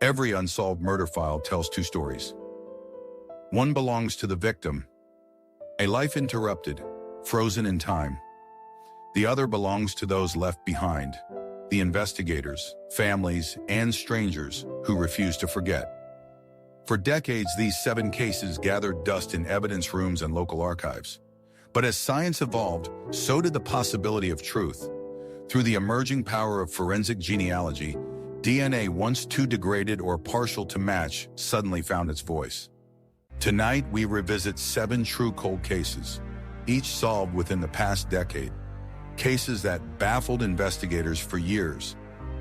Every unsolved murder file tells two stories. One belongs to the victim, a life interrupted, frozen in time. The other belongs to those left behind, the investigators, families, and strangers who refuse to forget. For decades, these 7 cases gathered dust in evidence rooms and local archives. But as science evolved, so did the possibility of truth. Through the emerging power of forensic genealogy, DNA once too degraded or partial to match suddenly found its voice. Tonight, we revisit 7 true cold cases, each solved within the past decade. Cases that baffled investigators for years,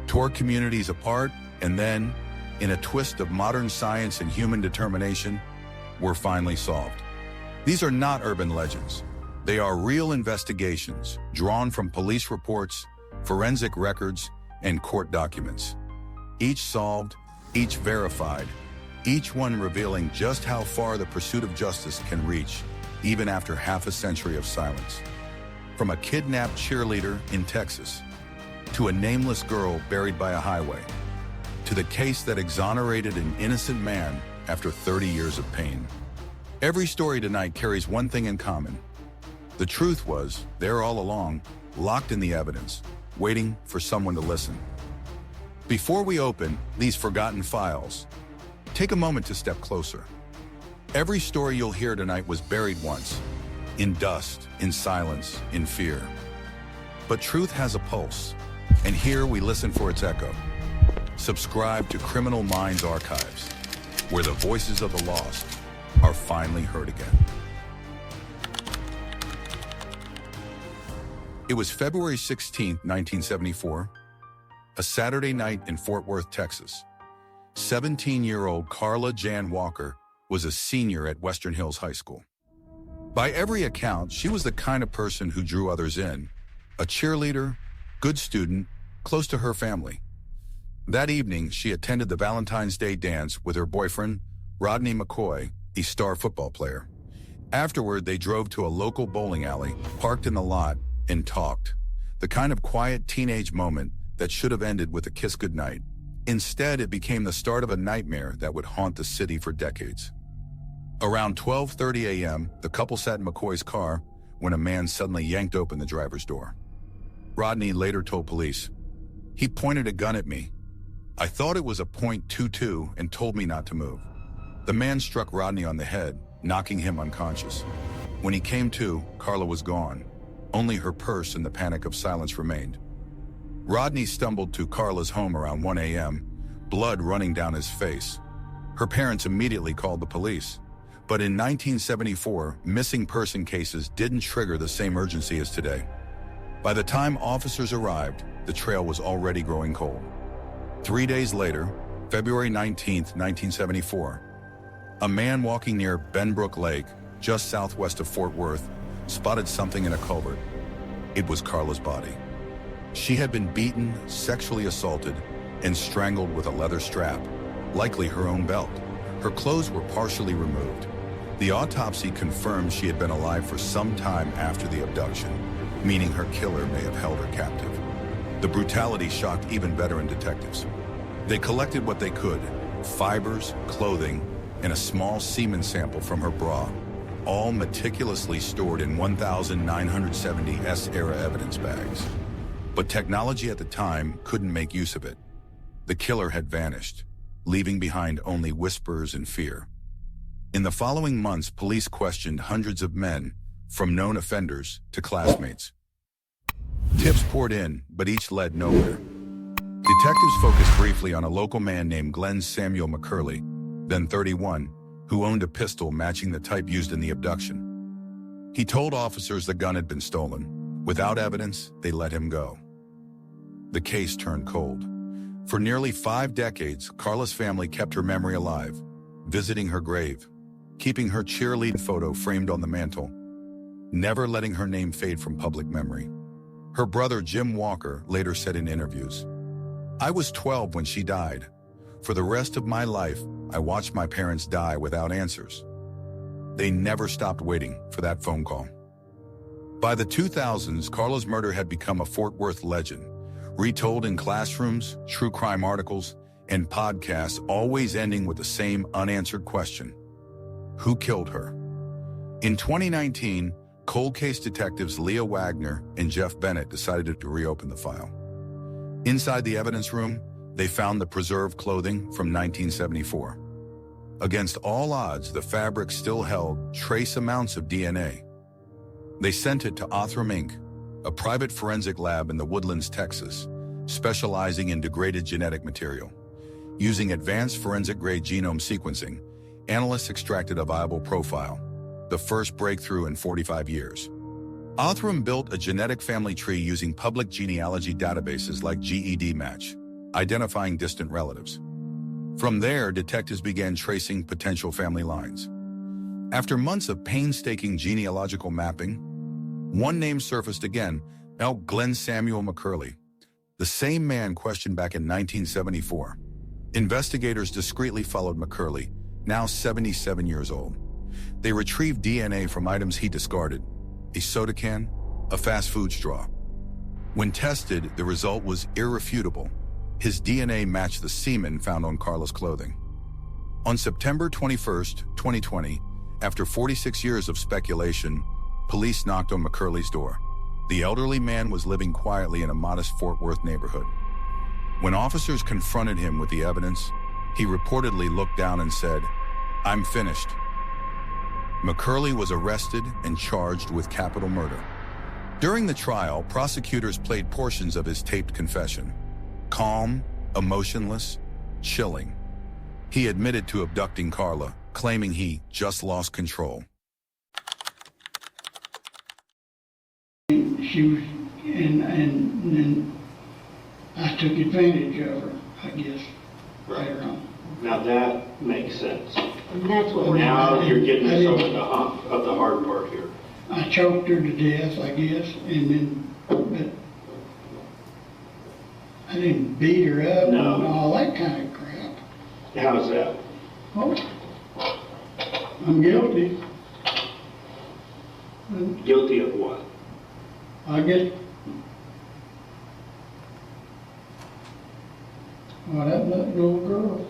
tore communities apart, and then, in a twist of modern science and human determination, were finally solved. These are not urban legends. They are real investigations drawn from police reports, forensic records, and court documents. Each solved, each verified, each one revealing just how far the pursuit of justice can reach, even after half a century of silence. From a kidnapped cheerleader in Texas, to a nameless girl buried by a highway, to the case that exonerated an innocent man after 30 years of pain. Every story tonight carries one thing in common. The truth was there all along, locked in the evidence, waiting for someone to listen. Before we open these forgotten files, take a moment to step closer. Every story you'll hear tonight was buried once, in dust, in silence, in fear. But truth has a pulse, and here we listen for its echo. Subscribe to Criminal Minds Archives, where the voices of the lost are finally heard again. It was February 16, 1974, a Saturday night in Fort Worth, Texas. 17-year-old Carla Jan Walker was a senior at Western Hills High School. By every account, she was the kind of person who drew others in, a cheerleader, good student, close to her family. That evening, she attended the Valentine's Day dance with her boyfriend, Rodney McCoy, a star football player. Afterward, they drove to a local bowling alley, parked in the lot, and talked. The kind of quiet teenage moment that should have ended with a kiss goodnight. Instead, it became the start of a nightmare that would haunt the city for decades. Around 12:30 a.m., the couple sat in McCoy's car when a man suddenly yanked open the driver's door. Rodney later told police, "He pointed a gun at me. I thought it was a .22 and told me not to move." The man struck Rodney on the head, knocking him unconscious. When he came to, Carla was gone. Only her purse and the panic of silence remained. Rodney stumbled to Carla's home around 1 a.m., blood running down his face. Her parents immediately called the police. But in 1974, missing person cases didn't trigger the same urgency as today. By the time officers arrived, the trail was already growing cold. 3 days later, February 19, 1974, a man walking near Benbrook Lake, just southwest of Fort Worth, spotted something in a culvert. It was Carla's body. She had been beaten, sexually assaulted, and strangled with a leather strap, likely her own belt. Her clothes were partially removed. The autopsy confirmed she had been alive for some time after the abduction, meaning her killer may have held her captive. The brutality shocked even veteran detectives. They collected what they could: fibers, clothing, and a small semen sample from her bra, all meticulously stored in 1,970 S-era evidence bags. But technology at the time couldn't make use of it. The killer had vanished, leaving behind only whispers and fear. In the following months, police questioned hundreds of men, from known offenders to classmates. Tips poured in, but each led nowhere. Detectives focused briefly on a local man named Glenn Samuel McCurley, then 31, who owned a pistol matching the type used in the abduction. He told officers the gun had been stolen. Without evidence, they let him go. The case turned cold. For nearly 5 decades, Carla's family kept her memory alive, visiting her grave, keeping her cheerlead photo framed on the mantle, never letting her name fade from public memory. Her brother Jim Walker later said in interviews, "I was 12 when she died. For the rest of my life, I watched my parents die without answers." They never stopped waiting for that phone call. By the 2000s, Carla's murder had become a Fort Worth legend, retold in classrooms, true crime articles, and podcasts always ending with the same unanswered question: who killed her? In 2019, cold case detectives Leah Wagner and Jeff Bennett decided to reopen the file. Inside the evidence room, they found the preserved clothing from 1974. Against all odds, the fabric still held trace amounts of DNA. They sent it to Othram Inc., a private forensic lab in the Woodlands, Texas, specializing in degraded genetic material. Using advanced forensic-grade genome sequencing, analysts extracted a viable profile, the first breakthrough in 45 years. Othram built a genetic family tree using public genealogy databases like GEDmatch, identifying distant relatives. From there, detectives began tracing potential family lines. After months of painstaking genealogical mapping, one name surfaced again: Glenn Samuel McCurley, the same man questioned back in 1974. Investigators discreetly followed McCurley, now 77 years old. They retrieved DNA from items he discarded: a soda can, a fast food straw. When tested, the result was irrefutable. His DNA matched the semen found on Carla's clothing. On September 21, 2020, after 46 years of speculation, police knocked on McCurley's door. The elderly man was living quietly in a modest Fort Worth neighborhood. When officers confronted him with the evidence, he reportedly looked down and said, "I'm finished." McCurley was arrested and charged with capital murder. During the trial, prosecutors played portions of his taped confession. Calm, emotionless, chilling. He admitted to abducting Carla, claiming he just lost control. She was, and I took advantage of her, I guess, later on. Now that makes sense. And that's what we're Now doing. you're getting us over the hump of the hard part here. I choked her to death, I guess, and then, but I didn't beat her up No. and all that kind of crap. How's that? Oh, I'm guilty. Guilty of what? I guess, well, that little girl.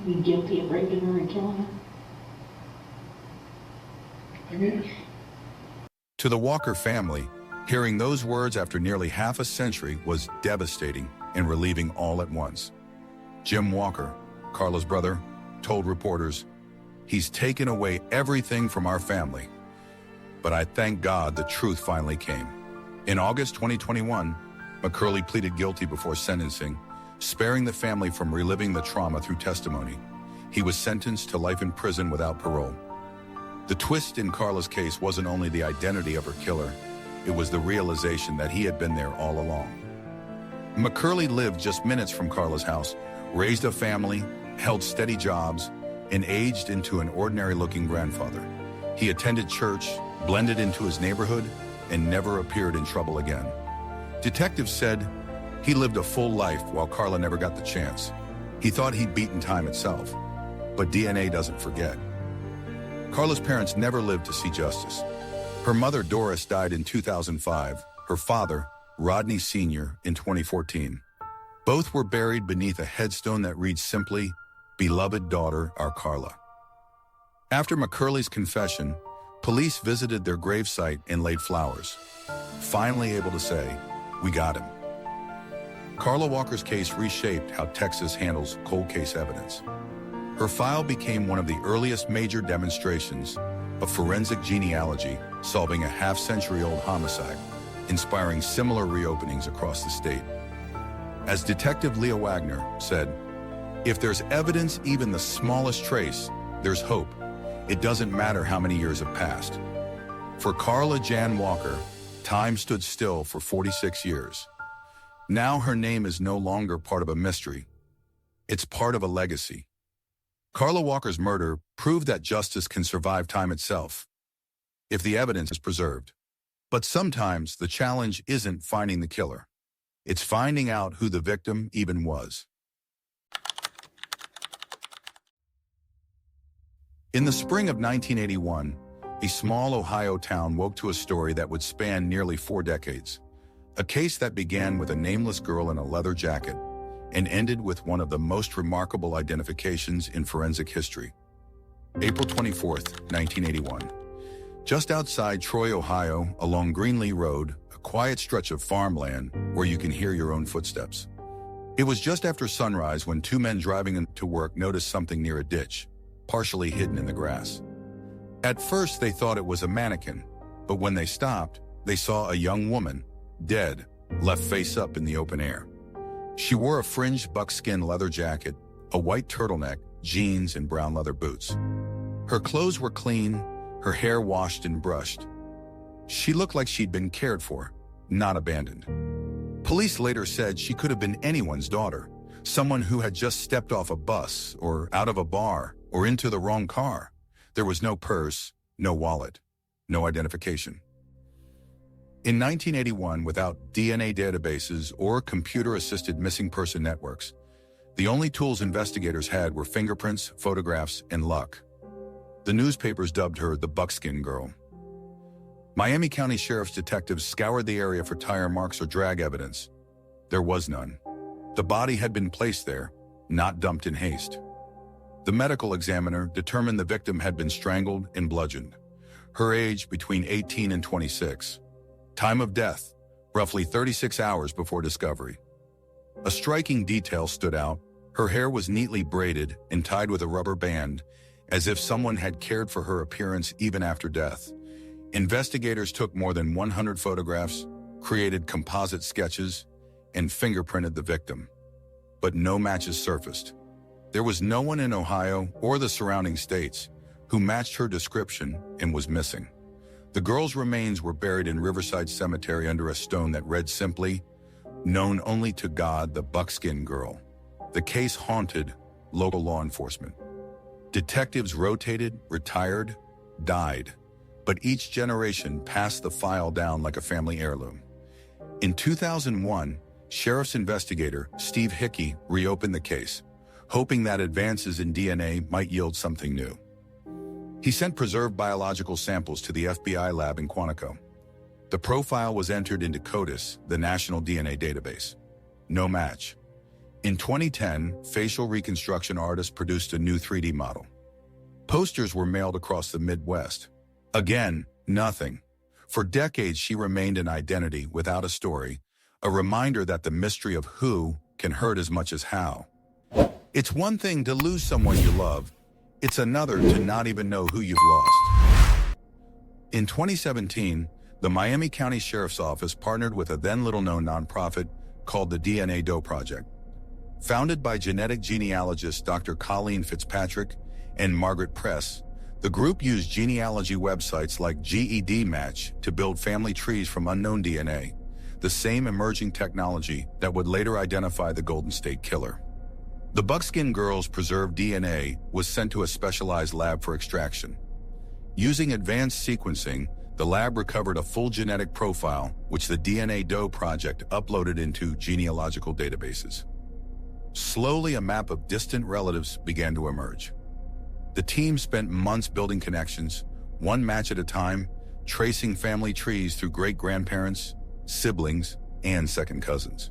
You guilty of raping her and killing her? I guess. To the Walker family, hearing those words after nearly half a century was devastating and relieving all at once. Jim Walker, Carla's brother, told reporters, "He's taken away everything from our family. But I thank God the truth finally came." In August 2021, McCurley pleaded guilty before sentencing, sparing the family from reliving the trauma through testimony. He was sentenced to life in prison without parole. The twist in Carla's case wasn't only the identity of her killer, it was the realization that he had been there all along. McCurley lived just minutes from Carla's house, raised a family, held steady jobs, and aged into an ordinary-looking grandfather. He attended church, blended into his neighborhood, and never appeared in trouble again. Detectives said he lived a full life while Carla never got the chance. He thought he'd beaten time itself, but DNA doesn't forget. Carla's parents never lived to see justice. Her mother, Doris, died in 2005, her father, Rodney Sr., in 2014. Both were buried beneath a headstone that reads simply, "Beloved daughter, our Carla." After McCurley's confession, police visited their gravesite and laid flowers, finally able to say, "We got him." Carla Walker's case reshaped how Texas handles cold case evidence. Her file became one of the earliest major demonstrations of forensic genealogy, solving a half-century-old homicide, inspiring similar reopenings across the state. As Detective Leah Wagner said, "If there's evidence, even the smallest trace, there's hope. It doesn't matter how many years have passed." For Carla Jan Walker, time stood still for 46 years. Now her name is no longer part of a mystery. It's part of a legacy. Carla Walker's murder proved that justice can survive time itself, if the evidence is preserved. But sometimes the challenge isn't finding the killer. It's finding out who the victim even was. In the spring of 1981, a small Ohio town woke to a story that would span nearly 4 decades. A case that began with a nameless girl in a leather jacket and ended with one of the most remarkable identifications in forensic history. April 24th, 1981. Just outside Troy, Ohio, along Greenlee Road, a quiet stretch of farmland where you can hear your own footsteps. It was just after sunrise when two men driving to work noticed something near a ditch, partially hidden in the grass. At first, they thought it was a mannequin, but when they stopped, they saw a young woman, dead, left face up in the open air. She wore a fringed buckskin leather jacket, a white turtleneck, jeans, and brown leather boots. Her clothes were clean, her hair washed and brushed. She looked like she'd been cared for, not abandoned. Police later said she could have been anyone's daughter, someone who had just stepped off a bus or out of a bar or into the wrong car. There was no purse, no wallet, no identification. In 1981, without DNA databases or computer-assisted missing person networks, the only tools investigators had were fingerprints, photographs, and luck. The newspapers dubbed her the Buckskin Girl. Miami County Sheriff's detectives scoured the area for tire marks or drag evidence. There was none. The body had been placed there, not dumped in haste. The medical examiner determined the victim had been strangled and bludgeoned. Her age between 18 and 26. Time of death, roughly 36 hours before discovery. A striking detail stood out. Her hair was neatly braided and tied with a rubber band, as if someone had cared for her appearance even after death. Investigators took more than 100 photographs, created composite sketches, and fingerprinted the victim. But no matches surfaced. There was no one in Ohio or the surrounding states who matched her description and was missing. The girl's remains were buried in Riverside Cemetery under a stone that read simply, "Known only to God, the Buckskin Girl." The case haunted local law enforcement. Detectives rotated, retired, died, but each generation passed the file down like a family heirloom. In 2001, Sheriff's investigator Steve Hickey reopened the case, hoping that advances in DNA might yield something new. He sent preserved biological samples to the FBI lab in Quantico. The profile was entered into CODIS, the national DNA database. No match. In 2010, facial reconstruction artists produced a new 3D model. Posters were mailed across the Midwest. Again, nothing. For decades, she remained an identity without a story, a reminder that the mystery of who can hurt as much as how. It's one thing to lose someone you love. It's another to not even know who you've lost. In 2017, the Miami County Sheriff's Office partnered with a then little-known nonprofit called the DNA Doe Project. Founded by genetic genealogists Dr. Colleen Fitzpatrick and Margaret Press, the group used genealogy websites like GED Match to build family trees from unknown DNA, the same emerging technology that would later identify the Golden State Killer. The Buckskin Girl's preserved DNA was sent to a specialized lab for extraction. Using advanced sequencing, the lab recovered a full genetic profile, which the DNA Doe Project uploaded into genealogical databases. Slowly, a map of distant relatives began to emerge. The team spent months building connections, one match at a time, tracing family trees through great-grandparents, siblings, and second cousins.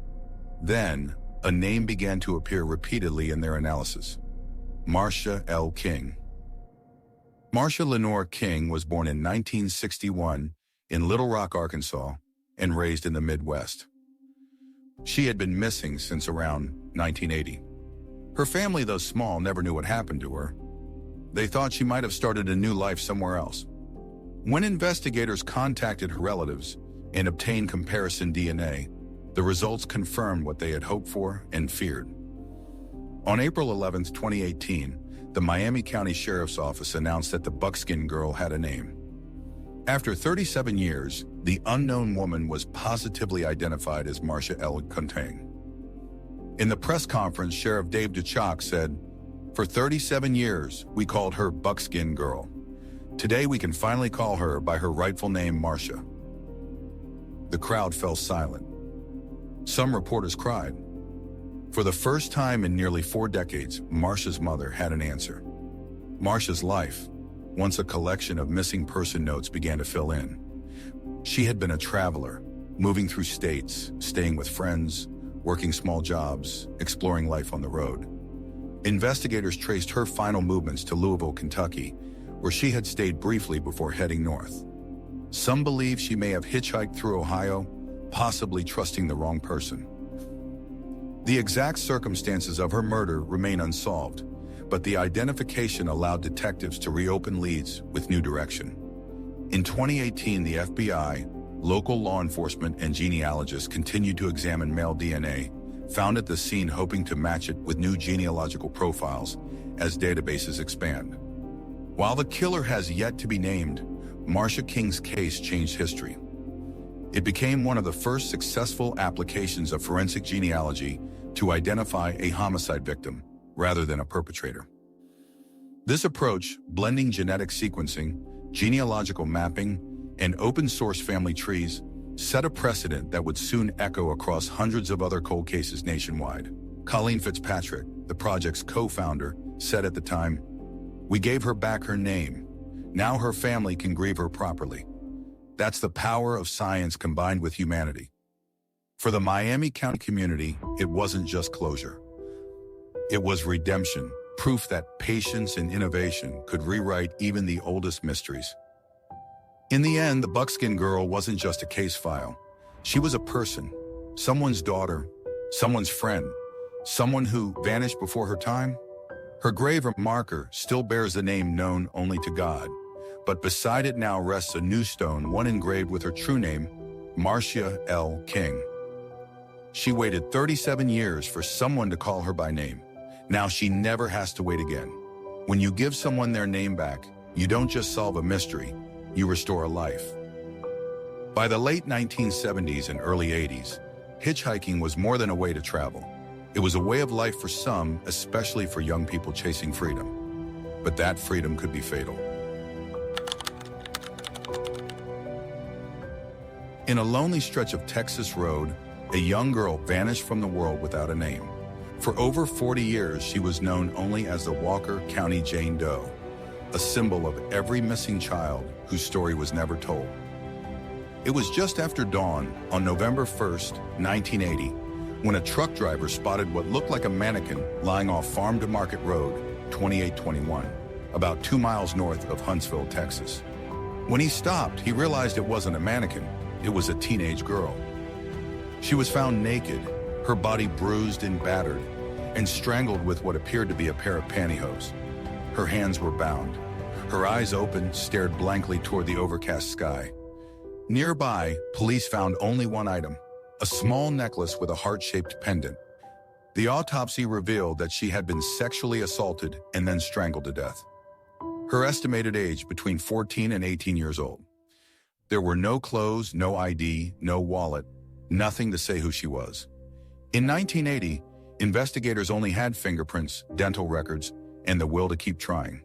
Then, a name began to appear repeatedly in their analysis: Marcia L. King. Marcia Lenore King was born in 1961 in Little Rock, Arkansas, and raised in the Midwest. She had been missing since around 1980. Her family, though small, never knew what happened to her. They thought she might have started a new life somewhere else. When investigators contacted her relatives and obtained comparison DNA, the results confirmed what they had hoped for and feared. On April 11, 2018, the Miami County Sheriff's Office announced that the Buckskin Girl had a name. After 37 years, the unknown woman was positively identified as Marcia L. King. In the press conference, Sheriff Dave DeChalk said, "For 37 years, we called her Buckskin Girl. Today, we can finally call her by her rightful name, Marcia." The crowd fell silent. Some reporters cried. For the first time in nearly 4 decades, Marcia's mother had an answer. Marcia's life, once a collection of missing person notes, began to fill in. She had been a traveler, moving through states, staying with friends, working small jobs, exploring life on the road. Investigators traced her final movements to Louisville, Kentucky, where she had stayed briefly before heading north. Some believe she may have hitchhiked through Ohio, possibly trusting the wrong person. The exact circumstances of her murder remain unsolved, but the identification allowed detectives to reopen leads with new direction. In 2018, the FBI, local law enforcement, and genealogists continued to examine male DNA found at the scene, hoping to match it with new genealogical profiles as databases expand. While the killer has yet to be named, Marcia King's case changed history. It became one of the first successful applications of forensic genealogy to identify a homicide victim rather than a perpetrator. This approach, blending genetic sequencing, genealogical mapping, and open-source family trees, set a precedent that would soon echo across hundreds of other cold cases nationwide. Colleen Fitzpatrick, the project's co-founder, said at the time, "We gave her back her name. Now her family can grieve her properly." That's the power of science combined with humanity. For the Miami County community, it wasn't just closure. It was redemption, proof that patience and innovation could rewrite even the oldest mysteries. In the end, the Buckskin girl wasn't just a case file. She was a person, someone's daughter, someone's friend, someone who vanished before her time. Her grave marker still bears the name known only to God, but beside it now rests a new stone, one engraved with her true name, Marcia L. King. She waited 37 years for someone to call her by name. Now she never has to wait again. When you give someone their name back, you don't just solve a mystery, you restore a life. By the late 1970s and early 80s, hitchhiking was more than a way to travel. It was a way of life for some, especially for young people chasing freedom. But that freedom could be fatal. In a lonely stretch of Texas road, a young girl vanished from the world without a name. For over 40 years, she was known only as the Walker County Jane Doe, a symbol of every missing child whose story was never told. It was just after dawn on November 1st, 1980, when a truck driver spotted what looked like a mannequin lying off Farm to Market Road, 2821, about 2 miles north of Huntsville, Texas. When he stopped, he realized it wasn't a mannequin, it was a teenage girl. She was found naked, her body bruised and battered, and strangled with what appeared to be a pair of pantyhose. Her hands were bound. Her eyes open, stared blankly toward the overcast sky. Nearby, police found only one item, a small necklace with a heart-shaped pendant. The autopsy revealed that she had been sexually assaulted and then strangled to death. Her estimated age between 14 and 18 years old. There were no clothes, no ID, no wallet, nothing to say who she was. In 1980, investigators only had fingerprints, dental records, and the will to keep trying.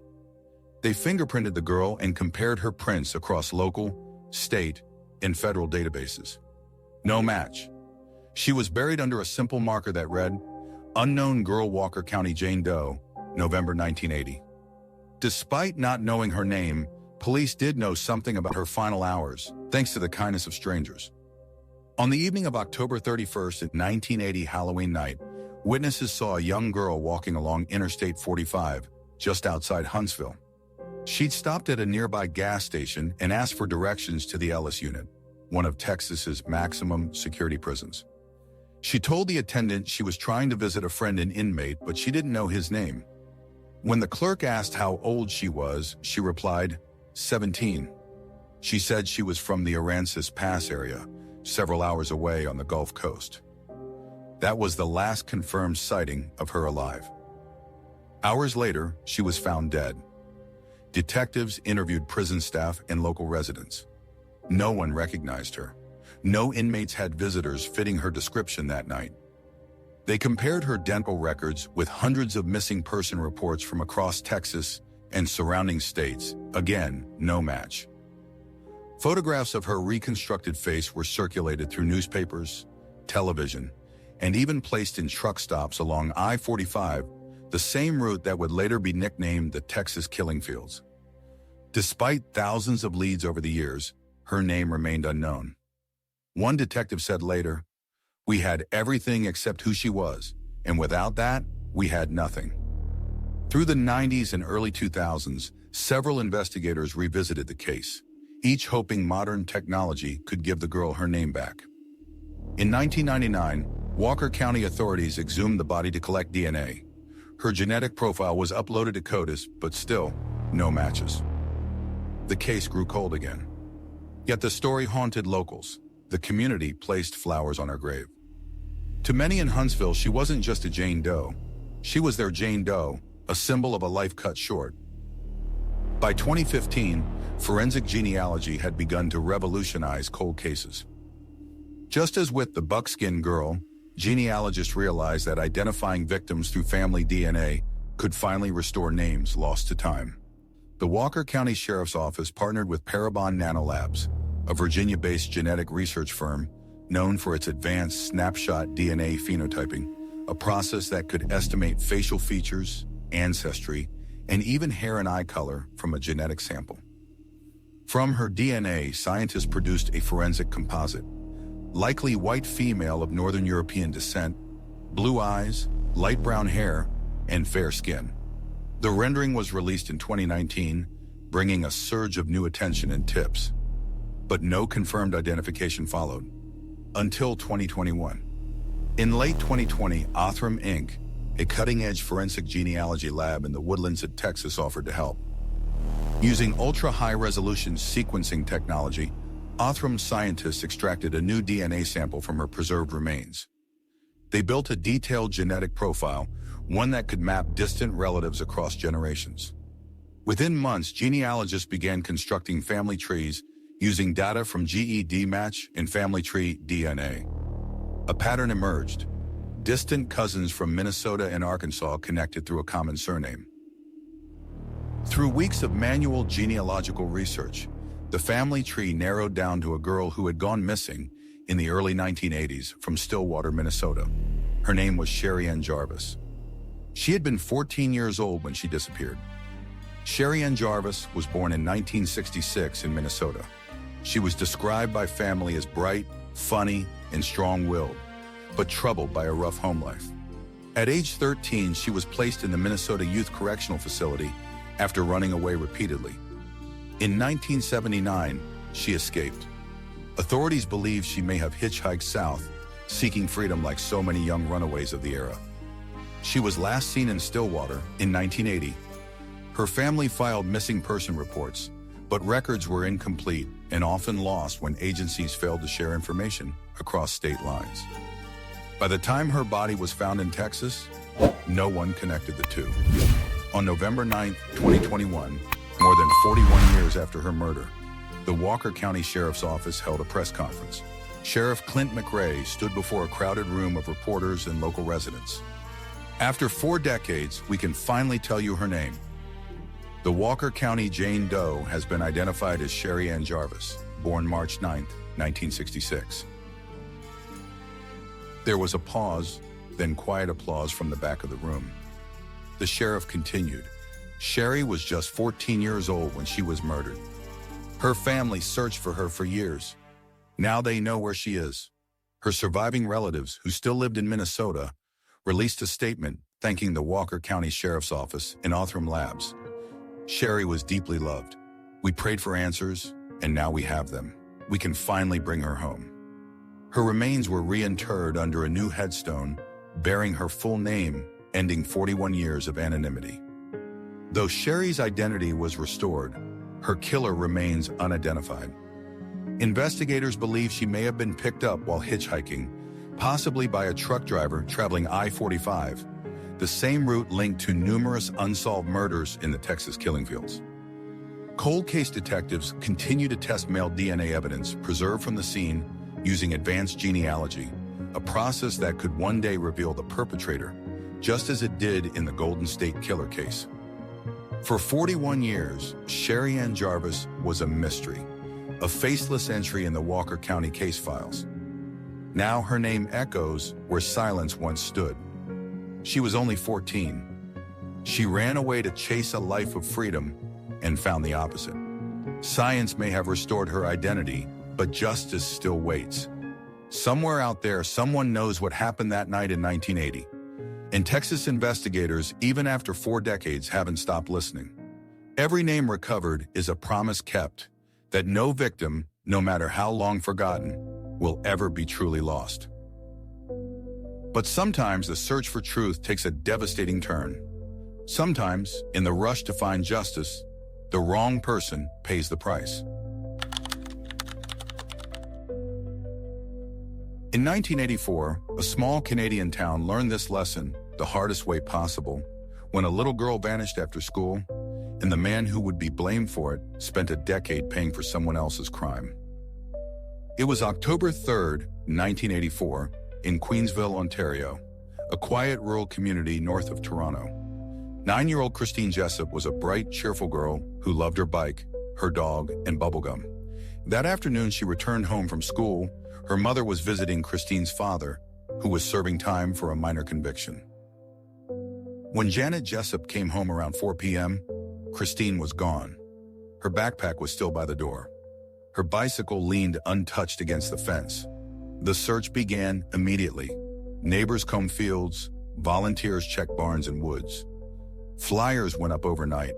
They fingerprinted the girl and compared her prints across local, state, and federal databases. No match. She was buried under a simple marker that read, "Unknown girl, Walker County Jane Doe, November 1980. Despite not knowing her name, police did know something about her final hours, thanks to the kindness of strangers. On the evening of October 31st at 1980 Halloween night, witnesses saw a young girl walking along Interstate 45, just outside Huntsville. She'd stopped at a nearby gas station and asked for directions to the Ellis Unit, one of Texas's maximum security prisons. She told the attendant she was trying to visit a friend and inmate, but she didn't know his name. When the clerk asked how old she was, she replied, 17. She said she was from the Aransas Pass area, several hours away on the Gulf Coast. That was the last confirmed sighting of her alive. Hours later, she was found dead. Detectives interviewed prison staff and local residents. No one recognized her. No inmates had visitors fitting her description that night. They compared her dental records with hundreds of missing person reports from across Texas and surrounding states. Again, no match. Photographs of her reconstructed face were circulated through newspapers, television, and even placed in truck stops along I-45, the same route that would later be nicknamed the Texas Killing Fields. Despite thousands of leads over the years, her name remained unknown. One detective said later, "We had everything except who she was, and without that, we had nothing." Through the 90s and early 2000s, several investigators revisited the case, each hoping modern technology could give the girl her name back. In 1999, Walker County authorities exhumed the body to collect DNA. Her genetic profile was uploaded to CODIS, but still, no matches. The case grew cold again. Yet the story haunted locals. The community placed flowers on her grave. To many in Huntsville, she wasn't just a Jane Doe. She was their Jane Doe, a symbol of a life cut short. By 2015, forensic genealogy had begun to revolutionize cold cases. Just as with the buckskin girl, genealogists realized that identifying victims through family DNA could finally restore names lost to time. The Walker County Sheriff's Office partnered with Parabon Nanolabs, a Virginia-based genetic research firm known for its advanced snapshot DNA phenotyping, a process that could estimate facial features, ancestry, and even hair and eye color from a genetic sample. From her DNA, scientists produced a forensic composite, likely white female of Northern European descent, blue eyes, light brown hair, and fair skin. The rendering was released in 2019, bringing a surge of new attention and tips. But no confirmed identification followed, until 2021. In late 2020, Othram Inc., a cutting-edge forensic genealogy lab in the woodlands of Texas, offered to help. Using ultra-high-resolution sequencing technology, Othram scientists extracted a new DNA sample from her preserved remains. They built a detailed genetic profile, one that could map distant relatives across generations. Within months, genealogists began constructing family trees using data from GED match and family tree DNA. A pattern emerged: distant cousins from Minnesota and Arkansas connected through a common surname. Through weeks of manual genealogical research, the family tree narrowed down to a girl who had gone missing in the early 1980s from Stillwater, Minnesota. Her name was Sherri Jarvis. She had been 14 years old when she disappeared. Sherri Jarvis was born in 1966 in Minnesota. She was described by family as bright, funny, and strong-willed, but troubled by a rough home life. At age 13, she was placed in the Minnesota Youth Correctional Facility after running away repeatedly. In 1979, she escaped. Authorities believe she may have hitchhiked south, seeking freedom like so many young runaways of the era. She was last seen in Stillwater in 1980. Her family filed missing person reports, but records were incomplete and often lost when agencies failed to share information across state lines. By the time her body was found in Texas, no one connected the two. On November 9, 2021, more than 41 years after her murder, the Walker County Sheriff's Office held a press conference. Sheriff Clint McRae stood before a crowded room of reporters and local residents. After 4 decades, we can finally tell you her name. The Walker County Jane Doe has been identified as Sherri Jarvis, born March 9, 1966. There was a pause, then quiet applause from the back of the room. The sheriff continued. Sherri was just 14 years old when she was murdered. Her family searched for her for years. Now they know where she is. Her surviving relatives, who still lived in Minnesota, released a statement thanking the Walker County Sheriff's Office and Othram Labs. Sherri was deeply loved. We prayed for answers, and now we have them. We can finally bring her home. Her remains were reinterred under a new headstone, bearing her full name, ending 41 years of anonymity. Though Sherri's identity was restored, her killer remains unidentified. Investigators believe she may have been picked up while hitchhiking, possibly by a truck driver traveling I-45, the same route linked to numerous unsolved murders in the Texas killing fields. Cold case detectives continue to test male DNA evidence preserved from the scene using advanced genealogy, a process that could one day reveal the perpetrator, just as it did in the Golden State Killer case. For 41 years, Sherri Jarvis was a mystery, a faceless entry in the Walker County case files. Now her name echoes where silence once stood. She was only 14. She ran away to chase a life of freedom and found the opposite. Science may have restored her identity, but justice still waits. Somewhere out there, someone knows what happened that night in 1980. And Texas investigators, even after 4 decades, haven't stopped listening. Every name recovered is a promise kept that no victim, no matter how long forgotten, will ever be truly lost. But sometimes the search for truth takes a devastating turn. Sometimes, in the rush to find justice, the wrong person pays the price. In 1984, a small Canadian town learned this lesson the hardest way possible when a little girl vanished after school, and the man who would be blamed for it spent a decade paying for someone else's crime. It was October 3rd, 1984, in Queensville, Ontario, a quiet rural community north of Toronto. 9-year-old Christine Jessop was a bright, cheerful girl who loved her bike, her dog, and bubblegum. That afternoon, she returned home from school. Her mother was visiting Christine's father, who was serving time for a minor conviction. When Janet Jessop came home around 4 p.m., Christine was gone. Her backpack was still by the door. Her bicycle leaned untouched against the fence. The search began immediately. Neighbors combed fields, volunteers checked barns and woods. Flyers went up overnight,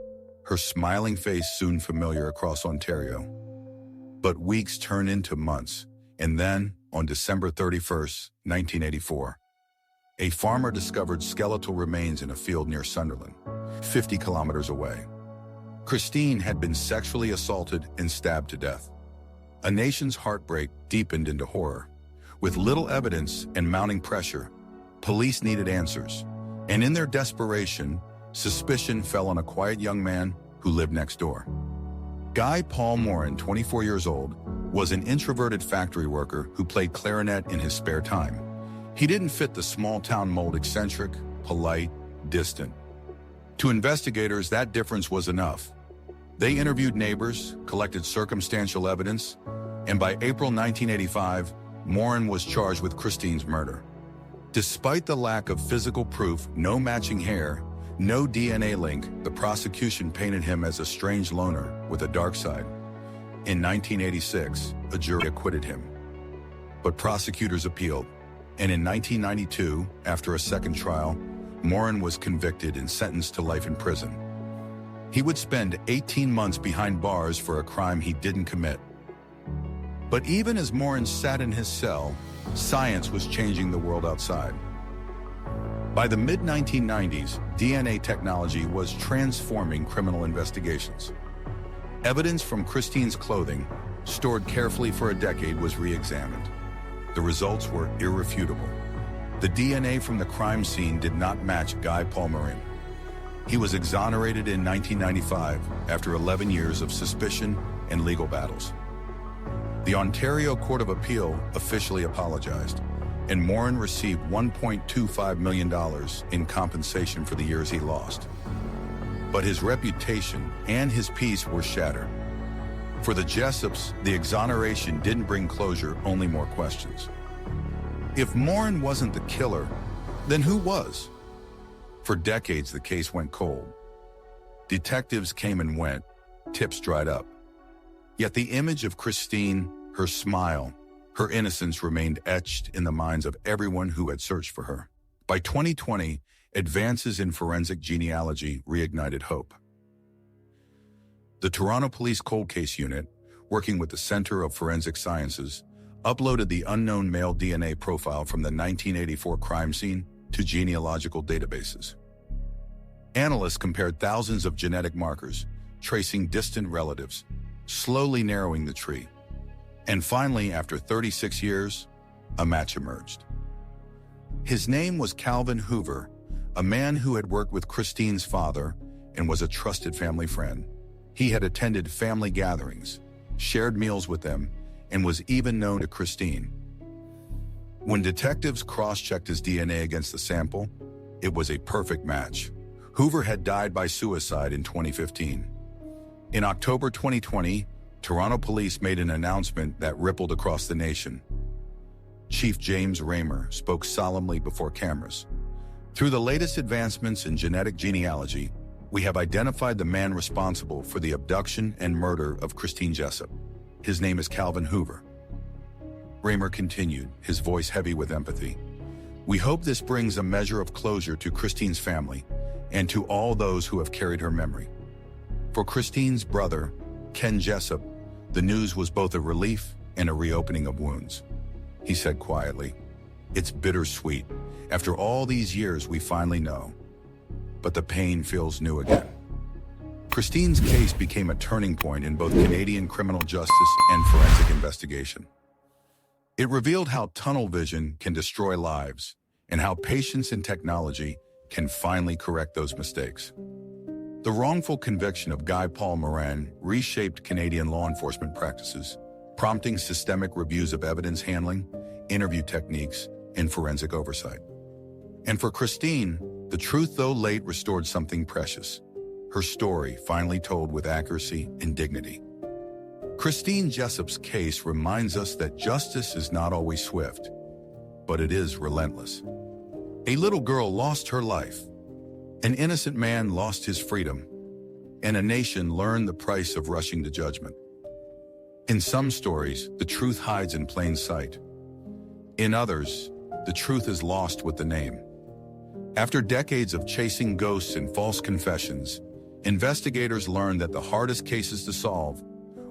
her smiling face soon familiar across Ontario. But weeks turned into months, and then, on December 31st, 1984, a farmer discovered skeletal remains in a field near Sunderland, 50 kilometers away. Christine had been sexually assaulted and stabbed to death. A nation's heartbreak deepened into horror. With little evidence and mounting pressure, police needed answers, and in their desperation, suspicion fell on a quiet young man who lived next door. Guy Paul Morin, 24 years old, was an introverted factory worker who played clarinet in his spare time. He didn't fit the small-town mold: eccentric, polite, distant. To investigators, that difference was enough. They interviewed neighbors, collected circumstantial evidence, and by April 1985, Morin was charged with Christine's murder. Despite the lack of physical proof, no matching hair, no DNA link, the prosecution painted him as a strange loner with a dark side. In 1986, a jury acquitted him. But prosecutors appealed, and in 1992, after a second trial, Morin was convicted and sentenced to life in prison. He would spend 18 months behind bars for a crime he didn't commit. But even as Morin sat in his cell, science was changing the world outside. By the mid-1990s, DNA technology was transforming criminal investigations. Evidence from Christine's clothing, stored carefully for a decade, was re-examined. The results were irrefutable. The DNA from the crime scene did not match Guy Paul Morin. He was exonerated in 1995 after 11 years of suspicion and legal battles. The Ontario Court of Appeal officially apologized, and Morin received $1.25 million in compensation for the years he lost. But his reputation and his peace were shattered. For the Jessops, the exoneration didn't bring closure, only more questions. If Morin wasn't the killer, then who was? For decades, the case went cold. Detectives came and went, tips dried up. Yet the image of Christine, her smile, her innocence remained etched in the minds of everyone who had searched for her. By 2020, advances in forensic genealogy reignited hope. The Toronto Police Cold Case Unit, working with the Center of Forensic Sciences, uploaded the unknown male DNA profile from the 1984 crime scene to genealogical databases. Analysts compared thousands of genetic markers, tracing distant relatives, slowly narrowing the tree. And finally, after 36 years, a match emerged. His name was Calvin Hoover, a man who had worked with Christine's father and was a trusted family friend. He had attended family gatherings, shared meals with them, and was even known to Christine. When detectives cross-checked his DNA against the sample, it was a perfect match. Hoover had died by suicide in 2015. In October 2020, Toronto police made an announcement that rippled across the nation. Chief James Raymer spoke solemnly before cameras. Through the latest advancements in genetic genealogy, we have identified the man responsible for the abduction and murder of Christine Jessop. His name is Calvin Hoover. Raymer continued, his voice heavy with empathy. We hope this brings a measure of closure to Christine's family and to all those who have carried her memory. For Christine's brother, Ken Jessop, the news was both a relief and a reopening of wounds. He said quietly, "It's bittersweet. After all these years, we finally know. But the pain feels new again." Christine's case became a turning point in both Canadian criminal justice and forensic investigation. It revealed how tunnel vision can destroy lives and how patience and technology can finally correct those mistakes. The wrongful conviction of Guy Paul Morin reshaped Canadian law enforcement practices, prompting systemic reviews of evidence handling, interview techniques, and forensic oversight. And for Christine, the truth, though late, restored something precious. Her story finally told with accuracy and dignity. Christine Jessop's case reminds us that justice is not always swift, but it is relentless. A little girl lost her life. An innocent man lost his freedom, and a nation learned the price of rushing to judgment. In some stories, the truth hides in plain sight. In others, the truth is lost with the name. After decades of chasing ghosts and false confessions, investigators learned that the hardest cases to solve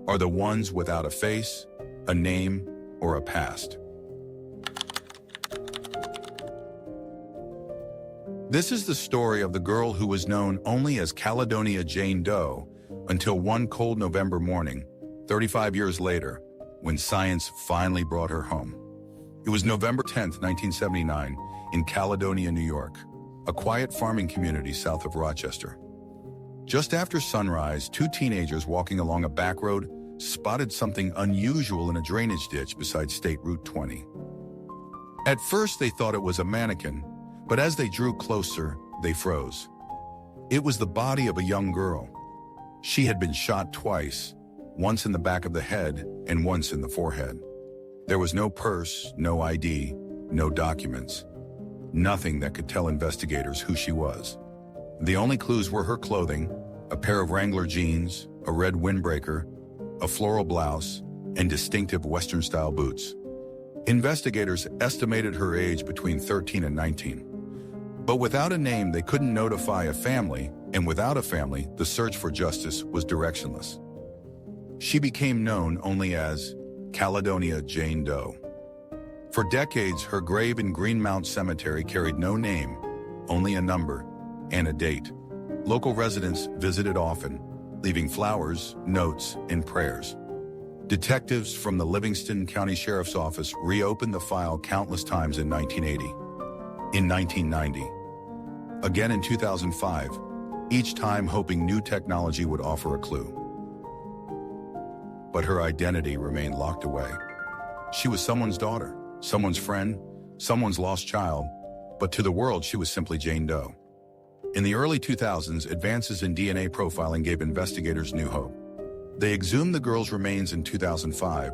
are the ones without a face, a name, or a past. This is the story of the girl who was known only as Caledonia Jane Doe until one cold November morning, 35 years later, when science finally brought her home. It was November 10th, 1979, in Caledonia, New York, a quiet farming community south of Rochester. Just after sunrise, two teenagers walking along a back road spotted something unusual in a drainage ditch beside State Route 20. At first, they thought it was a mannequin, but as they drew closer, they froze. It was the body of a young girl. She had been shot twice, once in the back of the head and once in the forehead. There was no purse, no ID, no documents. Nothing that could tell investigators who she was. The only clues were her clothing, a pair of Wrangler jeans, a red windbreaker, a floral blouse, and distinctive Western-style boots. Investigators estimated her age between 13 and 19. But without a name, they couldn't notify a family, and without a family, the search for justice was directionless. She became known only as Caledonia Jane Doe. For decades, her grave in Greenmount Cemetery carried no name, only a number and a date. Local residents visited often, leaving flowers, notes, and prayers. Detectives from the Livingston County Sheriff's Office reopened the file countless times in 1980, in 1990, again in 2005, each time hoping new technology would offer a clue. But her identity remained locked away. She was someone's daughter, someone's friend, someone's lost child, but to the world she was simply Jane Doe. In the early 2000s, advances in DNA profiling gave investigators new hope. They exhumed the girl's remains in 2005,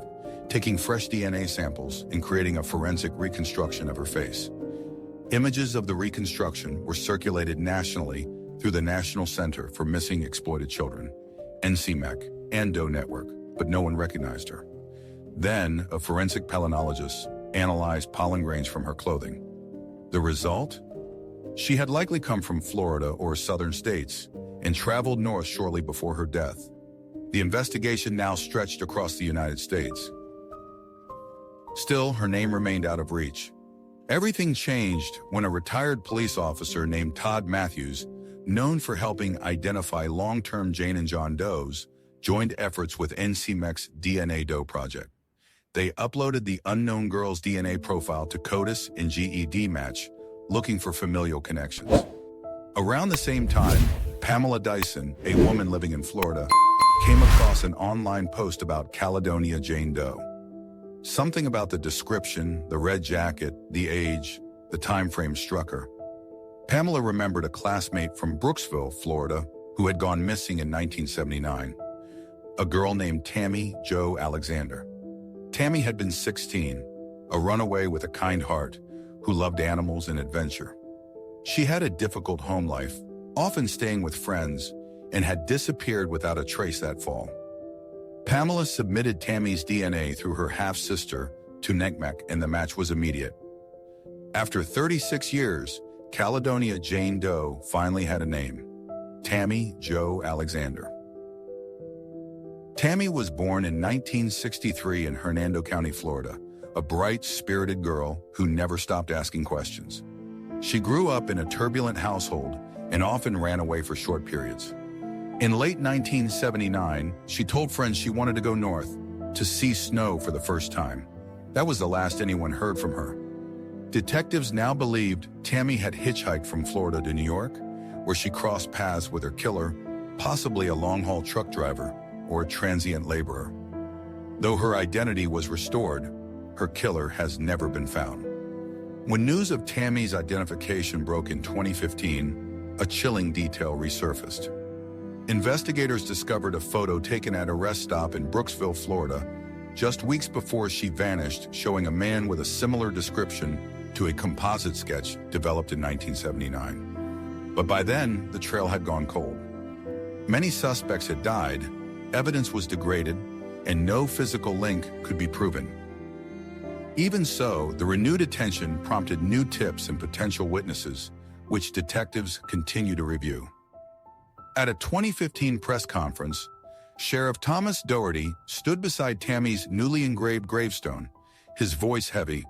taking fresh DNA samples and creating a forensic reconstruction of her face. Images of the reconstruction were circulated nationally through the National Center for Missing Exploited Children, NCMEC, and Doe Network, but no one recognized her. Then, a forensic palynologist analyzed pollen grains from her clothing. The result? She had likely come from Florida or southern states and traveled north shortly before her death. The investigation now stretched across the United States. Still, her name remained out of reach. Everything changed when a retired police officer named Todd Matthews, known for helping identify long-term Jane and John Does, joined efforts with NCMEC's DNA Doe project. They uploaded the unknown girl's DNA profile to CODIS and GED Match, looking for familial connections. Around the same time, Pamela Dyson, a woman living in Florida, came across an online post about Caledonia Jane Doe. Something about the description, the red jacket, the age, the time frame struck her. Pamela remembered a classmate from Brooksville, Florida, who had gone missing in 1979. A girl named Tammy Jo Alexander. Tammy had been 16, a runaway with a kind heart, who loved animals and adventure. She had a difficult home life, often staying with friends, and had disappeared without a trace that fall. Pamela submitted Tammy's DNA through her half-sister, to neck, and the match was immediate. After 36 years, Caledonia Jane Doe finally had a name: Tammy Jo Alexander. Tammy was born in 1963 in Hernando County, Florida, a bright, spirited girl who never stopped asking questions. She grew up in a turbulent household and often ran away for short periods. In late 1979, she told friends she wanted to go north to see snow for the first time. That was the last anyone heard from her. Detectives now believed Tammy had hitchhiked from Florida to New York, where she crossed paths with her killer, possibly a long-haul truck driver or a transient laborer. Though her identity was restored, her killer has never been found. When news of Tammy's identification broke in 2015, a chilling detail resurfaced. Investigators discovered a photo taken at a rest stop in Brooksville, Florida, just weeks before she vanished, showing a man with a similar description to a composite sketch developed in 1979. But by then, the trail had gone cold. Many suspects had died, evidence was degraded, and no physical link could be proven. Even so, the renewed attention prompted new tips and potential witnesses, which detectives continue to review. At a 2015 press conference, Sheriff Thomas Doherty stood beside Tammy's newly engraved gravestone, his voice heavy.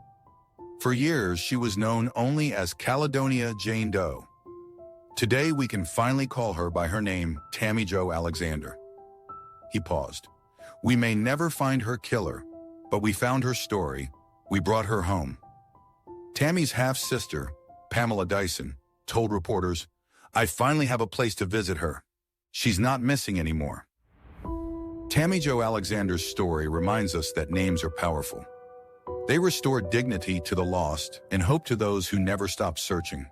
For years, she was known only as Caledonia Jane Doe. Today, we can finally call her by her name, Tammy Jo Alexander. He paused. We may never find her killer, but we found her story. We brought her home. Tammy's half-sister, Pamela Dyson, told reporters, I finally have a place to visit her. She's not missing anymore. Tammy Jo Alexander's story reminds us that names are powerful. They restore dignity to the lost and hope to those who never stop searching.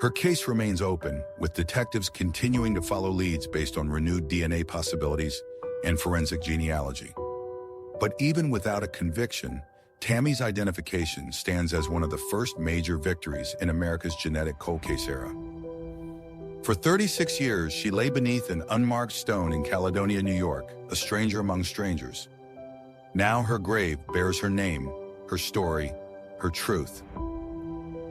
Her case remains open, with detectives continuing to follow leads based on renewed DNA possibilities and forensic genealogy. But even without a conviction, Tammy's identification stands as one of the first major victories in America's genetic cold case era. For 36 years, she lay beneath an unmarked stone in Caledonia, New York, a stranger among strangers. Now her grave bears her name, her story, her truth.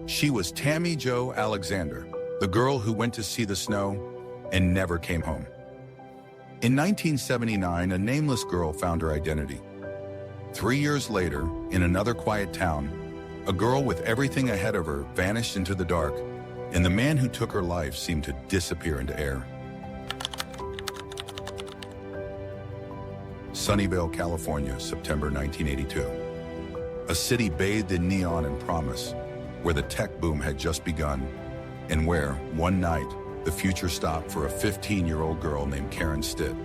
She was Tammy Jo Alexander, the girl who went to see the snow and never came home. In 1979, a nameless girl found her identity. 3 years later, in another quiet town, a girl with everything ahead of her vanished into the dark, and the man who took her life seemed to disappear into air. Sunnyvale, California, September 1982. A city bathed in neon and promise, where the tech boom had just begun, and where, one night, the future stopped for a 15-year-old girl named Karen Stitt.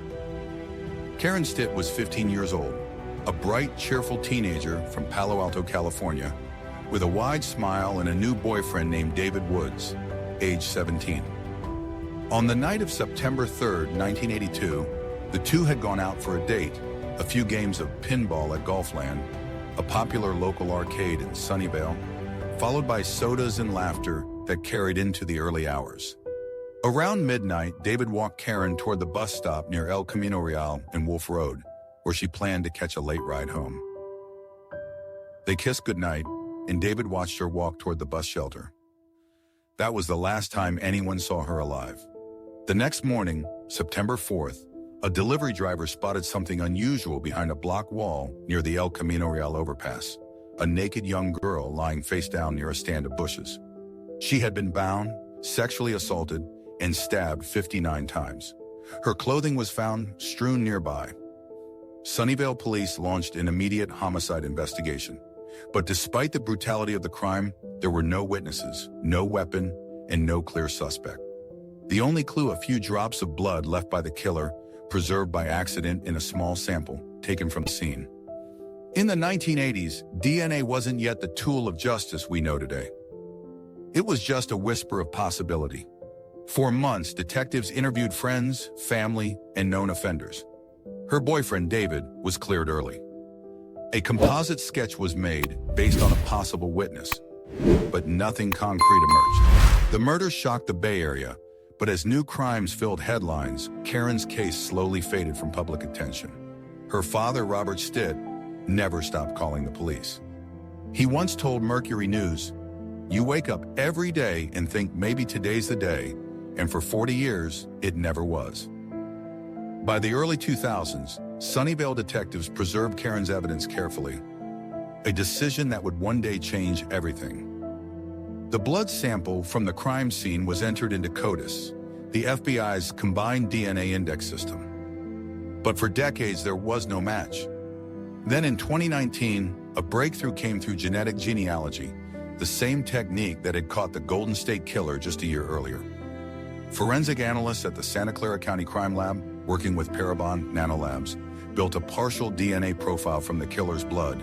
Karen Stitt was 15 years old, a bright, cheerful teenager from Palo Alto, California, with a wide smile and a new boyfriend named David Woods, age 17. On the night of September 3rd, 1982, the two had gone out for a date, a few games of pinball at Golfland, a popular local arcade in Sunnyvale, followed by sodas and laughter that carried into the early hours. Around midnight, David walked Karen toward the bus stop near El Camino Real and Wolf Road, where she planned to catch a late ride home. They kissed goodnight, and David watched her walk toward the bus shelter. That was the last time anyone saw her alive. The next morning, September 4th, a delivery driver spotted something unusual behind a block wall near the El Camino Real overpass, a naked young girl lying face down near a stand of bushes. She had been bound, sexually assaulted, and stabbed 59 times. Her clothing was found strewn nearby. Sunnyvale police launched an immediate homicide investigation. But despite the brutality of the crime, there were no witnesses, no weapon, and no clear suspect. The only clue, a few drops of blood left by the killer, preserved by accident in a small sample taken from the scene. In the 1980s, DNA wasn't yet the tool of justice we know today. It was just a whisper of possibility. For months, detectives interviewed friends, family, and known offenders. Her boyfriend, David, was cleared early. A composite sketch was made based on a possible witness, but nothing concrete emerged. The murder shocked the Bay Area, but as new crimes filled headlines, Karen's case slowly faded from public attention. Her father, Robert Stitt, never stopped calling the police. He once told Mercury News, "You wake up every day and think maybe today's the day, and for 40 years, it never was." By the early 2000s, Sunnyvale detectives preserved Karen's evidence carefully, a decision that would one day change everything. The blood sample from the crime scene was entered into CODIS, the FBI's combined DNA index system. But for decades, there was no match. Then in 2019, a breakthrough came through genetic genealogy, the same technique that had caught the Golden State Killer just a year earlier. Forensic analysts at the Santa Clara County Crime Lab, working with Parabon Nanolabs, built a partial DNA profile from the killer's blood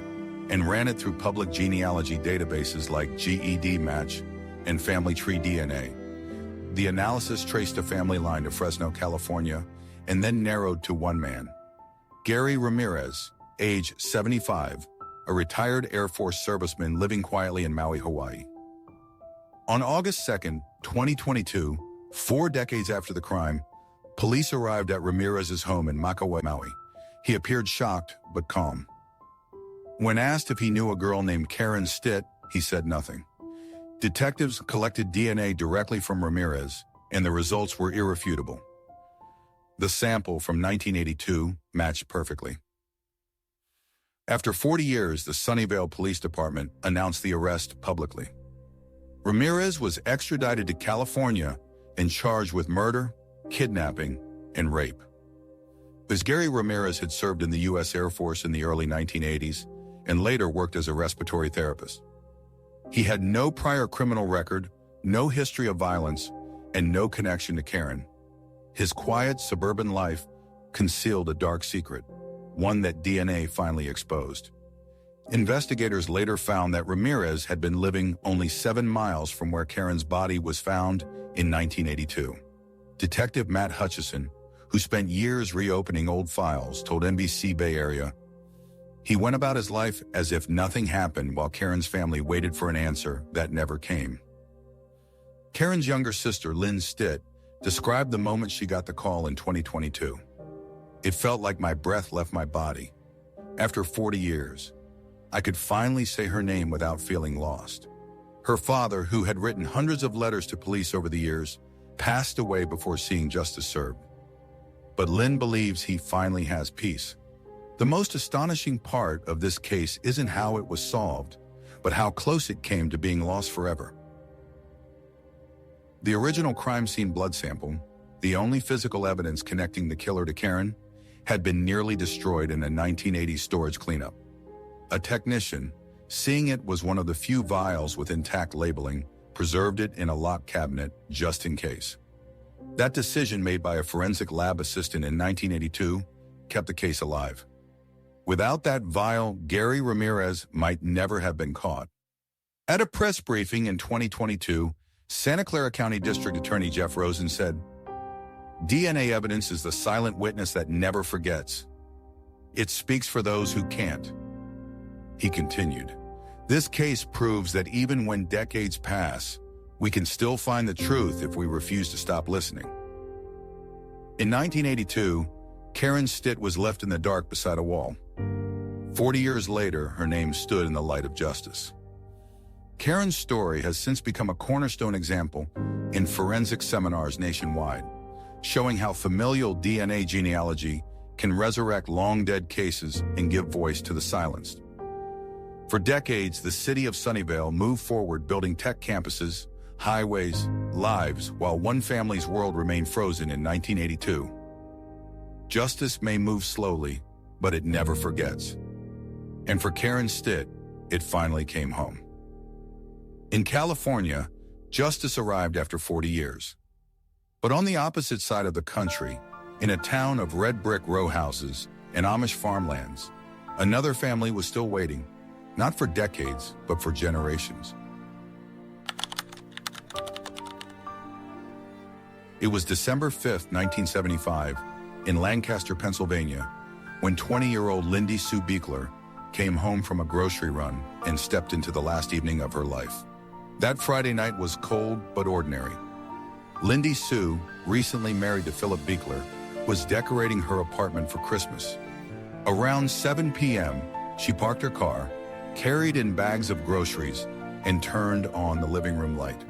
and ran it through public genealogy databases like GED Match and Family Tree DNA. The analysis traced a family line to Fresno, California, and then narrowed to one man, Gary Ramirez, age 75, a retired Air Force serviceman living quietly in Maui, Hawaii. On August 2nd, 2022, 4 decades after the crime, police arrived at Ramirez's home in Makawai, Maui. He appeared shocked but calm. When asked if he knew a girl named Karen Stitt, he said nothing. Detectives collected DNA directly from Ramirez, and the results were irrefutable. The sample from 1982 matched perfectly. After 40 years, the Sunnyvale Police Department announced the arrest publicly. Ramirez was extradited to California and charged with murder, kidnapping, and rape. As Gary Ramirez had served in the U.S. Air Force in the early 1980s and later worked as a respiratory therapist. He had no prior criminal record, no history of violence, and no connection to Karen. His quiet suburban life concealed a dark secret, one that DNA finally exposed. Investigators later found that Ramirez had been living only 7 miles from where Karen's body was found in 1982. Detective Matt Hutchison, who spent years reopening old files, told NBC Bay Area, "He went about his life as if nothing happened while Karen's family waited for an answer that never came." Karen's younger sister, Lynn Stitt, described the moment she got the call in 2022. "It felt like my breath left my body. After 40 years, I could finally say her name without feeling lost." Her father, who had written hundreds of letters to police over the years, passed away before seeing justice served. But Lynn believes he finally has peace. The most astonishing part of this case isn't how it was solved, but how close it came to being lost forever. The original crime scene blood sample, the only physical evidence connecting the killer to Karen, had been nearly destroyed in a 1980s storage cleanup. A technician, seeing it was one of the few vials with intact labeling, preserved it in a locked cabinet just in case. That decision, made by a forensic lab assistant in 1982, kept the case alive. Without that vial, Gary Ramirez might never have been caught. At a press briefing in 2022, Santa Clara County District Attorney Jeff Rosen said, "DNA evidence is the silent witness that never forgets. It speaks for those who can't." He continued, "This case proves that even when decades pass, we can still find the truth if we refuse to stop listening." In 1982, Karen Stitt was left in the dark beside a wall. 40 years later, her name stood in the light of justice. Karen's story has since become a cornerstone example in forensic seminars nationwide, showing how familial DNA genealogy can resurrect long-dead cases and give voice to the silenced. For decades, the city of Sunnyvale moved forward, building tech campuses, highways, lives, while one family's world remained frozen in 1982. Justice may move slowly, but it never forgets. And for Karen Stitt, it finally came home. In California, justice arrived after 40 years. But on the opposite side of the country, in a town of red brick row houses and Amish farmlands, another family was still waiting, not for decades, but for generations. It was December 5th, 1975, in Lancaster, Pennsylvania, when 20-year-old Lindy Sue Biechler came home from a grocery run and stepped into the last evening of her life. That Friday night was cold but ordinary. Lindy Sue, recently married to Philip Biechler, was decorating her apartment for Christmas. Around 7 p.m., She parked her car, carried in bags of groceries, and turned on the living room light.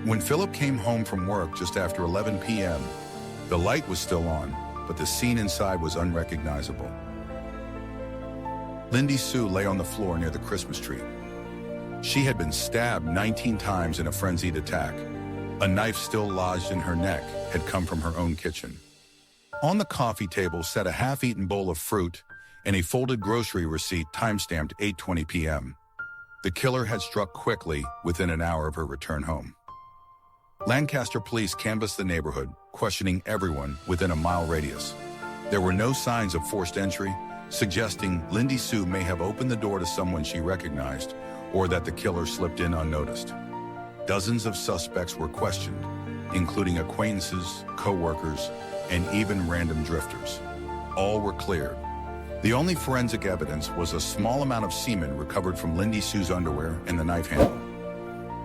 When Philip came home from work just after 11 p.m., the light was still on, but the scene inside was unrecognizable. Lindy Sue lay on the floor near the Christmas tree. She had been stabbed 19 times in a frenzied attack. A knife still lodged in her neck had come from her own kitchen. On the coffee table sat a half-eaten bowl of fruit and a folded grocery receipt timestamped 8:20 p.m. The killer had struck quickly within an hour of her return home. Lancaster police canvassed the neighborhood, questioning everyone within a mile radius. There were no signs of forced entry, suggesting Lindy Sue may have opened the door to someone she recognized or that the killer slipped in unnoticed. Dozens of suspects were questioned, including acquaintances, co-workers, and even random drifters. All were cleared. The only forensic evidence was a small amount of semen recovered from Lindy Sue's underwear and the knife handle.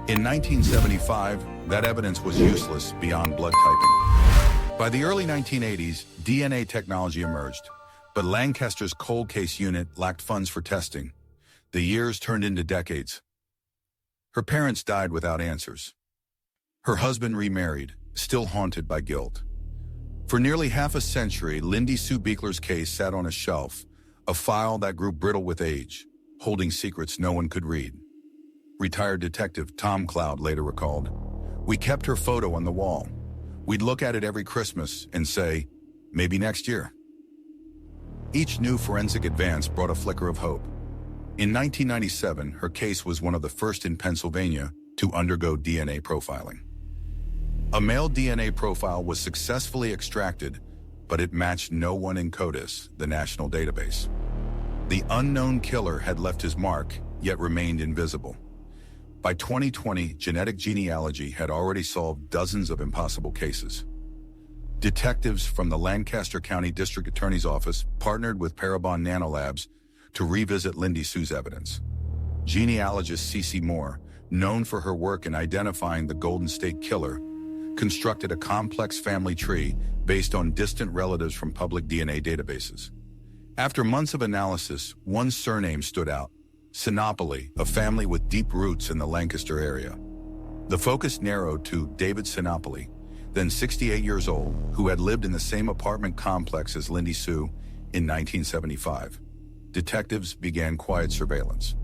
In 1975, that evidence was useless beyond blood typing. By the early 1980s, DNA technology emerged, but Lancaster's cold case unit lacked funds for testing. The years turned into decades. Her parents died without answers. Her husband remarried, still haunted by guilt. For nearly half a century, Lindy Sue Biechler's case sat on a shelf, a file that grew brittle with age, holding secrets no one could read. Retired detective Tom Cloud later recalled, "We kept her photo on the wall. We'd look at it every Christmas and say, maybe next year." Each new forensic advance brought a flicker of hope. In 1997, her case was one of the first in Pennsylvania to undergo DNA profiling. A male DNA profile was successfully extracted, but it matched no one in CODIS, the national database. The unknown killer had left his mark, yet remained invisible. By 2020, genetic genealogy had already solved dozens of impossible cases. Detectives from the Lancaster County District Attorney's Office partnered with Parabon Nanolabs to revisit Lindy Sue's evidence. Genealogist C.C. Moore, known for her work in identifying the Golden State Killer, constructed a complex family tree based on distant relatives from public DNA databases. After months of analysis, one surname stood out: Sinopoli, a family with deep roots in the Lancaster area. The focus narrowed to David Sinopoli, then 68 years old, who had lived in the same apartment complex as Lindy Sue in 1975. Detectives began quiet surveillance.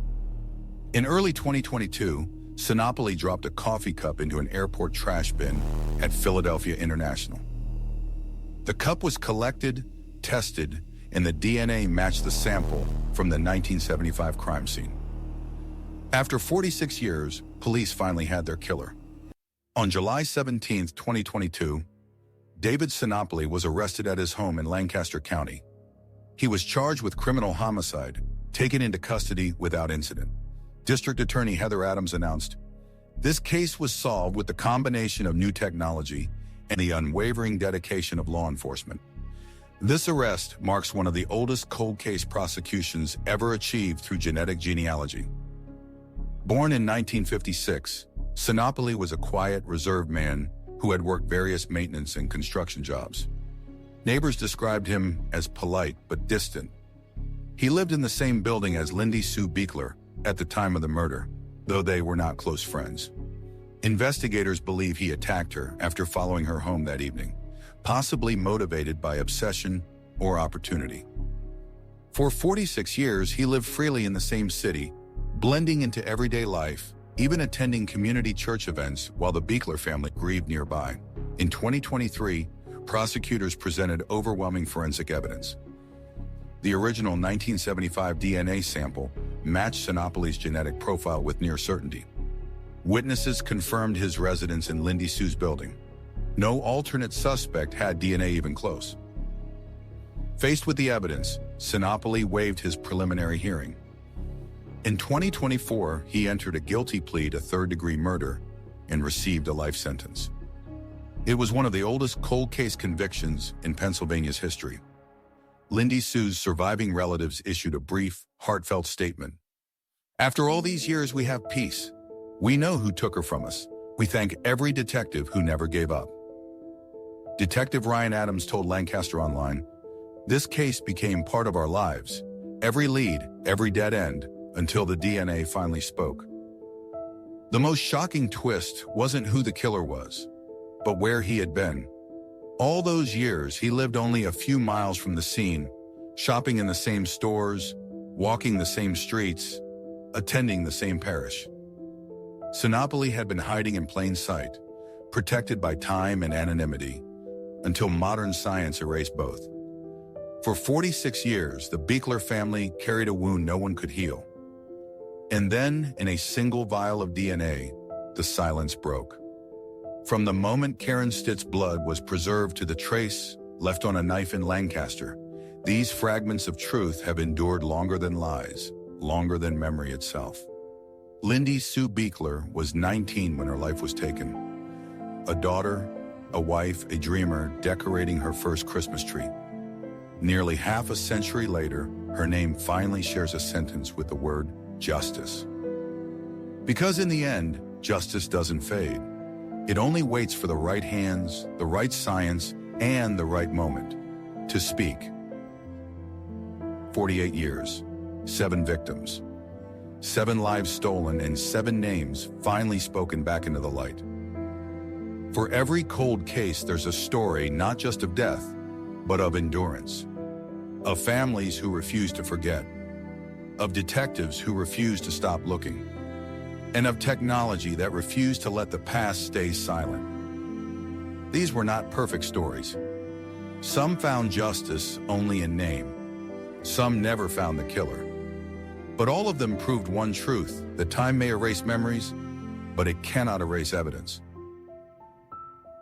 In early 2022, Sinopoli dropped a coffee cup into an airport trash bin at Philadelphia International. The cup was collected, tested, and the DNA matched the sample from the 1975 crime scene. After 46 years, police finally had their killer. On July 17, 2022, David Sinopoli was arrested at his home in Lancaster County. He was charged with criminal homicide, taken into custody without incident. District Attorney Heather Adams announced, "This case was solved with the combination of new technology and the unwavering dedication of law enforcement." This arrest marks one of the oldest cold case prosecutions ever achieved through genetic genealogy. Born in 1956, Sinopoli was a quiet, reserved man who had worked various maintenance and construction jobs. Neighbors described him as polite but distant. He lived in the same building as Lindy Sue Biechler at the time of the murder, though they were not close friends. Investigators believe he attacked her after following her home that evening, possibly motivated by obsession or opportunity. For 46 years, he lived freely in the same city, blending into everyday life, even attending community church events while the Biechler family grieved nearby. In 2023, prosecutors presented overwhelming forensic evidence. The original 1975 DNA sample matched Sinopoli's genetic profile with near certainty. Witnesses confirmed his residence in Lindy Sue's building. No alternate suspect had DNA even close. Faced with the evidence, Sinopoli waived his preliminary hearing. In 2024, he entered a guilty plea to third-degree murder and received a life sentence. It was one of the oldest cold case convictions in Pennsylvania's history. Lindy Sue's surviving relatives issued a brief, heartfelt statement. "After all these years, we have peace. We know who took her from us. We thank every detective who never gave up." Detective Ryan Adams told Lancaster Online, "This case became part of our lives, every lead, every dead end, until the DNA finally spoke. The most shocking twist wasn't who the killer was, but where he had been. All those years, he lived only a few miles from the scene, shopping in the same stores, walking the same streets, attending the same parish. Sinopoli had been hiding in plain sight, protected by time and anonymity, until modern science erased both. For 46 years, the Biechler family carried a wound no one could heal. And then, in a single vial of DNA, the silence broke. From the moment Karen Stitt's blood was preserved to the trace left on a knife in Lancaster, these fragments of truth have endured longer than lies, longer than memory itself. Lindy Sue Biechler was 19 when her life was taken. A daughter, a wife, a dreamer, decorating her first Christmas tree. Nearly half a century later, her name finally shares a sentence with the word justice. Because in the end, justice doesn't fade. It only waits for the right hands, the right science, and the right moment to speak. 48 years, 7 victims, 7 lives stolen, and 7 names finally spoken back into the light. For every cold case, there's a story not just of death, but of endurance. Of families who refuse to forget. Of detectives who refuse to stop looking. And of technology that refused to let the past stay silent. These were not perfect stories. Some found justice only in name. Some never found the killer. But all of them proved one truth, that time may erase memories, but it cannot erase evidence.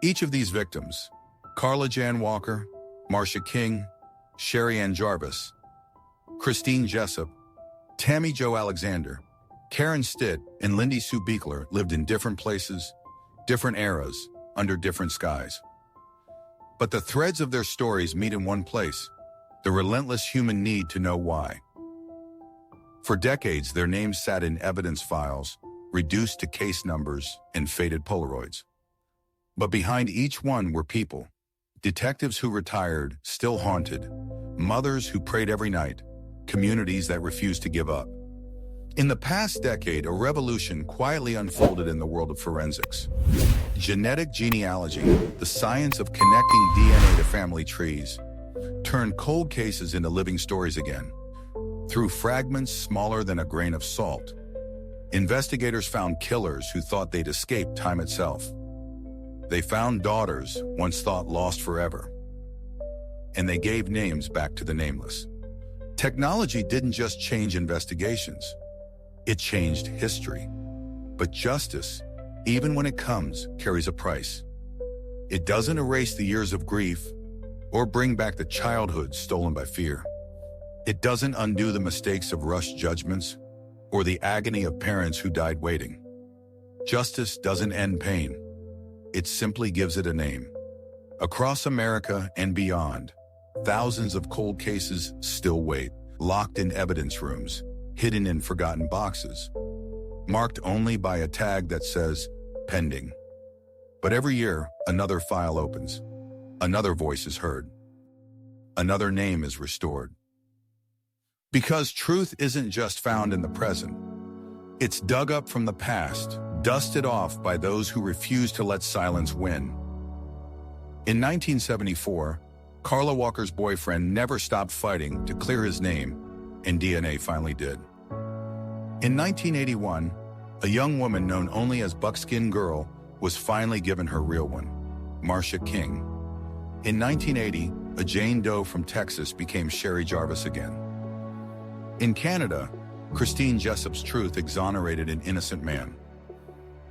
Each of these victims, Carla Jan Walker, Marcia King, Sherri and Jarvis, Christine Jessop, Tammy Jo Alexander, Karen Stitt, and Lindy Sue Biechler lived in different places, different eras, under different skies. But the threads of their stories meet in one place, the relentless human need to know why. For decades, their names sat in evidence files, reduced to case numbers and faded Polaroids. But behind each one were people, detectives who retired, still haunted, mothers who prayed every night, communities that refused to give up. In the past decade, a revolution quietly unfolded in the world of forensics. Genetic genealogy, the science of connecting DNA to family trees, turned cold cases into living stories again. Through fragments smaller than a grain of salt, investigators found killers who thought they'd escaped time itself. They found daughters once thought lost forever. And they gave names back to the nameless. Technology didn't just change investigations. It changed history. But justice, even when it comes, carries a price. It doesn't erase the years of grief or bring back the childhood stolen by fear. It doesn't undo the mistakes of rushed judgments or the agony of parents who died waiting. Justice doesn't end pain. It simply gives it a name. Across America and beyond, thousands of cold cases still wait, locked in evidence rooms, hidden in forgotten boxes, marked only by a tag that says, pending. But every year, another file opens, another voice is heard, another name is restored. Because truth isn't just found in the present, it's dug up from the past, dusted off by those who refuse to let silence win. In 1974, Carla Walker's boyfriend never stopped fighting to clear his name, and DNA finally did. In 1981, a young woman known only as Buckskin Girl was finally given her real one, Marcia King. In 1980, a Jane Doe from Texas became Sherri Jarvis again. In Canada, Christine Jessop's truth exonerated an innocent man.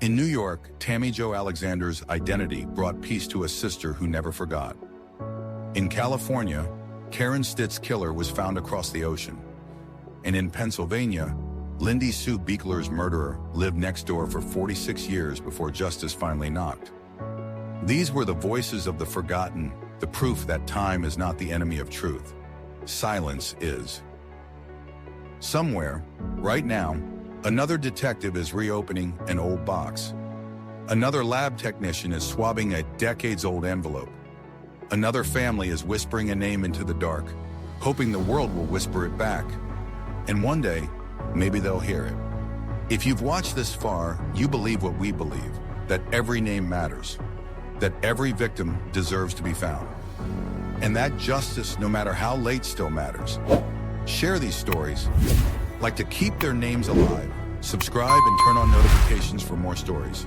In New York, Tammy Jo Alexander's identity brought peace to a sister who never forgot. In California, Karen Stitt's killer was found across the ocean. And in Pennsylvania, Lindy Sue Biechler's murderer lived next door for 46 years before justice finally knocked. These were the voices of the forgotten, the proof that time is not the enemy of truth. Silence is. Somewhere, right now, another detective is reopening an old box. Another lab technician is swabbing a decades-old envelope. Another family is whispering a name into the dark, hoping the world will whisper it back. And one day, maybe they'll hear it. If you've watched this far, you believe what we believe, that every name matters, that every victim deserves to be found, and that justice, no matter how late, still matters. Share these stories. Like to keep their names alive, subscribe and turn on notifications for more stories.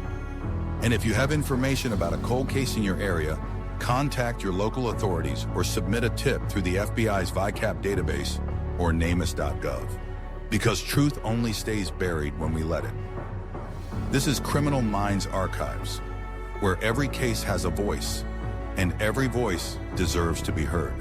And if you have information about a cold case in your area, contact your local authorities or submit a tip through the FBI's VICAP database or namus.gov. Because truth only stays buried when we let it. This is Criminal Minds Archives, where every case has a voice, and every voice deserves to be heard.